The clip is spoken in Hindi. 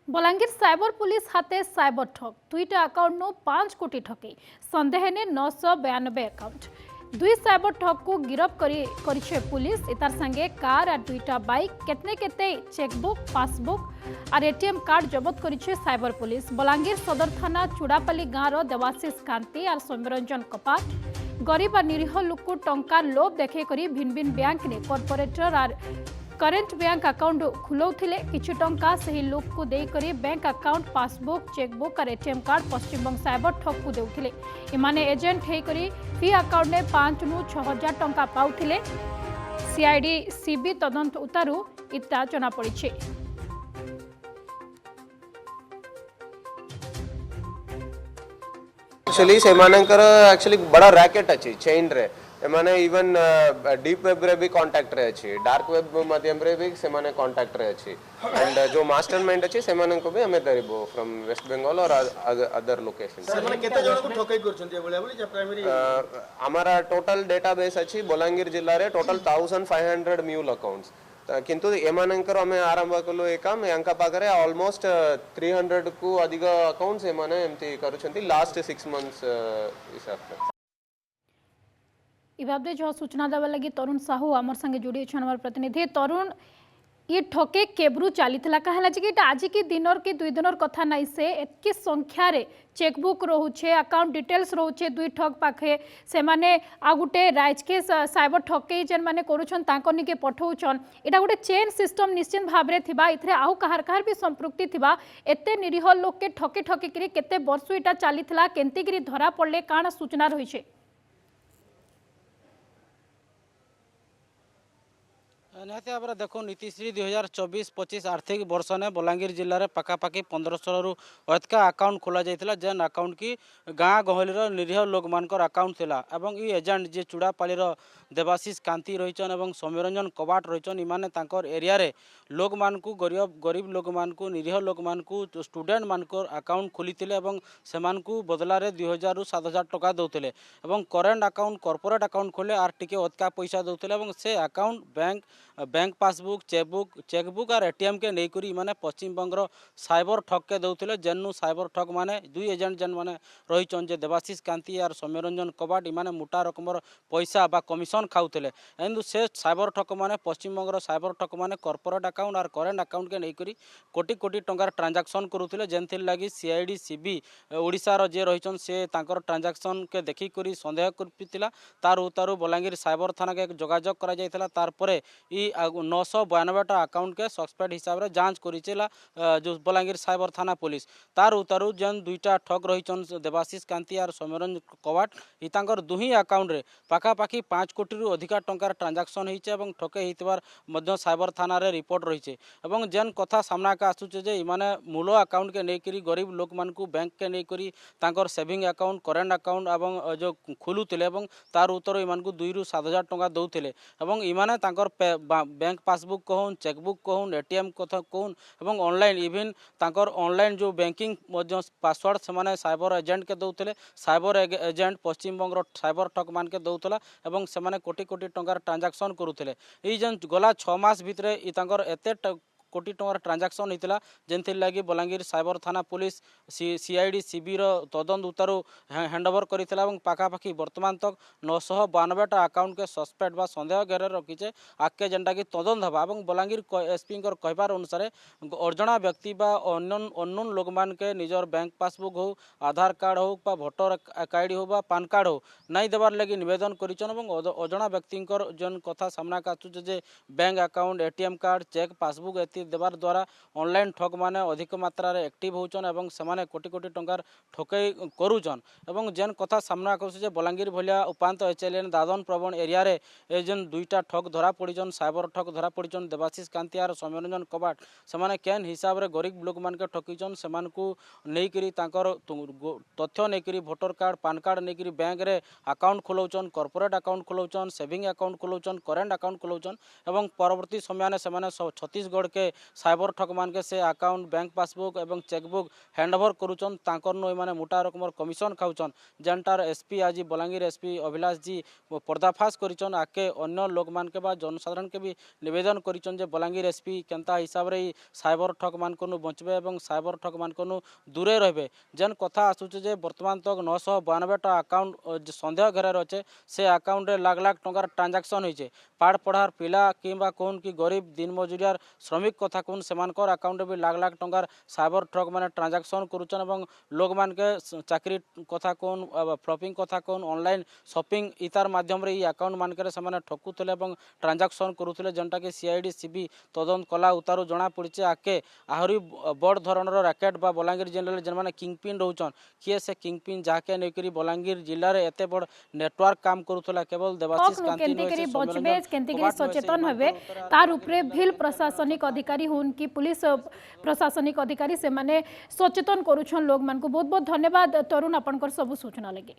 बलांगीर साइबर पुलिस हाथे साइबर ठग दुईटा अकाउंट नु 5 कोटी ठकई संदेह ने 992 अकाउंट दुई साइबर ठग को गिरफ करिछे पुलिस इतार संगे कार और दुईटा बाइक केतने केते चेकबुक पासबुक और एटीएम कार्ड जबत करिछे साइबर पुलिस। बलांगीर सदर थाना चुड़ापाली गाँव देवाशीष कांति और सौम्यरंजन कपाट गरीब और निरीह लोक को टंका लोभ देखे करी भिन्न भिन्न बैंक ने कॉर्पोरेटर और करेंट बैंक अकाउंट खुलाऊले किछि टंका सही लोक को देकरी बैंक अकाउंट पासबुक चेकबुक और एटीएम कार्ड पश्चिमबंग साइबर ठग को देउथिले। इमाने एजेंट हेकरी फी अकाउंट ने 5 नु 6000 टंका पाउथिले। सीआईडी सीबी तदंत उतारू इता जना पड़िछि। एक्चुअली बड़ा रैकेट अच्छी चेन रे एमाने इवन डीप वेब रे भी कांटेक्ट रे अछि डार्क वेब माध्यम रे भी से माने कांटेक्ट रे अछि एंड जो मास्टरमाइंड अछि से माने को भी हमें दरिबो फ्रॉम वेस्ट बंगाल और अदर लोकेशन सर माने केते जण को ठोकै करछन्ती बोले बोले जे प्राइमरी हमारा टोटल डेटाबेस अछि बलांगीर जिल्ला रे टोटल 1500 म्यूल अकाउंट्स किंतु एमानंकर हमें आरंभ कलो ए काम यांका पाखरे ऑलमोस्ट 300 को अधिक अकाउंट्स एमाने एमती करूछन्ती लास्ट 6 मंथ्स हिसाब इबाबे जो सूचना देवा लगी तरुण साहू आमर संगे जोड़ी हमार प्रतिनिधि तरुण ये ठके केब्रु चली कहला कि आज की दिनर के 2 दिनर कथा नहीं से एतके संख्या रे चेकबुक रोचे अकाउंट डिटेल्स रोचे दुई ठग पाखे से माने आ गुटे राजके साइबर ठके जेन माने करूछन तांकर निके पठौछन एटा गुटे चेन सिस्टम निश्चित भाव रे थिबा इथरे आउ कहार भी संपृक्ति थिबा एते निरीह लोक के ठके ठके करी केते वर्ष एटा चलीथला केंती करी धरा पड़ले काना सूचना रहिछे। निहती भाव में देखो नीतिश्री 2024-25 आर्थिक वर्ष ने बलांगीर जिले में पखापाखि 1500 रु अधिक अकाउंट खोल जाता जेन अकाउंट की गाँ गहली निरीह लोक मान अकाउंट थिला एवं ई एजेंट जे चुड़ापाली देवाशीष कांति रहीचन एवं सौम्यरंजन कबाट रहीचन इमाने तांकर एरिया रे लोक मान को गरीब लोक मान को निरीह लोक मान को स्टूडेंट मान अकाउंट खोलीथिले एवं सेमान को बदला रे 2000 रु 7000 टका दउथिले एवं करेंट अकाउंट कॉर्पोरेट अकाउंट खोले आर टिके अधिका पैसा दउथिले एवं से अकाउंट बैंक पासबुक चेकबुक और एटीएम के नहींकरी माने पश्चिम बंगर साइबर ठग के दउथिले जेनु साइबर ठग माने दुई एजेंट जेन माने रहीचन जे देवाशीष कांति और सौम्यरंजन कबाट इमाने मोटा रकमर पैसा बा कमिशन खाउथिले एंदु से साइबर ठग माने पश्चिम बंगर साइबर ठग माने कॉर्पोरेट अकाउंट और करेंट अकाउंट के नहींकरी कोटी कोटी टंकार ट्रांजैक्शन करूथिले जेनथिर लागी सीआईडी सीबी ओडिसा रो जे रहीचन से तांकर ट्रांजैक्शन के देखि करी संदेह करपितिला तारु बलांगीर साइबर थाना के जोगाजोग करा जायतिला तार परे ई 992 अकाउंट के सस्पेक्ट हिसाब रे जांच करिचेला जो बलांगीर साइबर थाना पुलिस तार उतारू जेन दुईटा ठग रहीचन देवाशीष कांति और सौम्यरंजन कबाट ई तांकर दुही अकाउंट रे पाखापाखि 5 कोटी रु अधिका टंकार ट्रांजैक्शन होइचे एवं ठके हितबार मध्य साइबर थाना रे रिपोर्ट रहीचे एवं जेन कथा सामना का आसुचे जे इमाने मूल अकाउंट के नेकरी गरीब लोक मान को बैंक के नेकरी तांकर सेविंग अकाउंट करेंट अकाउंट एवं जो खुलुतिले एवं तार उतर इमान को 2 रु 7000 टंका दउथिले एवं इमाने तांकर बैंक पासबुक कहून चेकबुक कहून एटीएम कथा कहून एवं ऑनलाइन इवन तांकर ऑनलाइन जो बैंकिंग पासवर्ड से साइबर एजेंट के दउथिले cyber agent Paschim Banga cyber ठग मान के दउथला एवं से कोटी कोटी टंकार ट्रांजैक्शन करूथिले ई जेन गला 6 मास भितरे ई तांकर एते कोटी टंकार ट्रांजैक्शन होता जेनथिर लगी बलांगीर साइबर थाना पुलिस सीआईडी सीबी तदंत उतारू हैंडओवर करथिला एवं पाखापाखि वर्तमान तक 992 अकाउंट के सस्पेक्ट बा संदेह घेरे रखीचे आगे जेनटा कि तदंत हवा एवं बलांगीर एसपी कहबार अनुसार अर्जना व्यक्ति बा अननोन लोक मान के निजर बैंक पासबुक हो आधार कार्ड हो बा भोटर आईडी हो बा पान कार्ड हो नहीं देवार लगी निवेदन करिछन एवं अजଣା व्यक्तिंकर जन कथा सामना का आसुचे जे bank account ATM card cheque passbook एति देवार द्वारा ऑनलाइन ठग माने अधिक मात्रा रे एक्टिव होचन एवं सेमाने कोटी कोटी टंकार ठकई करूचन एवं जेन कथा सामना करछ जे बलांगीर भलिया उपांत एचएलएन दादन प्रवण एरिया रे ए जेन दुईटा ठग धरा पड़िचन साइबर ठग धरा पड़िचन देवाशीष कांति और सौम्यरंजन कबाट सेमाने केन हिसाब रे गरीब लोक मान के ठकीचन सेमान को नेकरी तांकर तथ्य नेकरी वोटर कार्ड पान कार्ड नेकरी बैंक रे अकाउंट खोलौचन कॉर्पोरेट अकाउंट खोलौचन सेविंग अकाउंट खोलौचन करेंट अकाउंट खोलौचन एवं परवर्ती समय ने सेमाने छत्तीसगढ़ के साइबर ठग मान के से अकाउंट बैंक पासबुक एवं चेकबुक हैंडओवर करूचन तांकर नो माने मोटा रकमर कमिशन खाउचन जेनटार एसपी आज बलांगीर एसपी अभिलाष जी पर्दाफाश करिचन आके अन्य लोक मान के बा जनसाधारण के भी निवेदन करिचन जे बलांगीर एसपी केनता हिसाब रे साइबर ठग मान को बचबे एवं साइबर ठग मान को दूरे रहबे जेन कथा आसुचे जे वर्तमान तक 992 टा अकाउंट संदेह घेर अच्छे से अकाउंट रे लाख लाख टंकार ट्रांजैक्शन होइचे पाठ पढ़ार पिला किंबा कोन की गरीब दिन मजुरियार श्रमिक कथा कोन सेमानकर अकाउंट भी लाख लाख टंकार साइबर ठग माने ट्रांजैक्शन करूचन एवं लोक मान के चाकरी कथा कोन फ्लॉपिंग कथा कोन ऑनलाइन शॉपिंग इतार माध्यम रे ई अकाउंट मान के सेमाने ठकुतले एवं ट्रांजैक्शन करूतले जनटा के सीआईडी सीबी तदंत कला उतारू जना पड़चे आके आहरी बड़ धरणर रैकेट बा बलांगीर जिले में जेन माने किंगपिन रहउचन किए से किंगपिन जाके नेकरी बलांगीर जिले रे एते बड़ नेटवर्क काम करूतला केवल देवाशीष कांति केंती करी बचबे केंती करी सचेतन हेबे तार उपरे भिल प्रशासनिक अधिकारी हुन कि पुलिस प्रशासनिक अधिकारी से माने सचेतन करूछन लोग मान को बहुत बहुत धन्यवाद तरुण आपनकर सब सूचना लगे।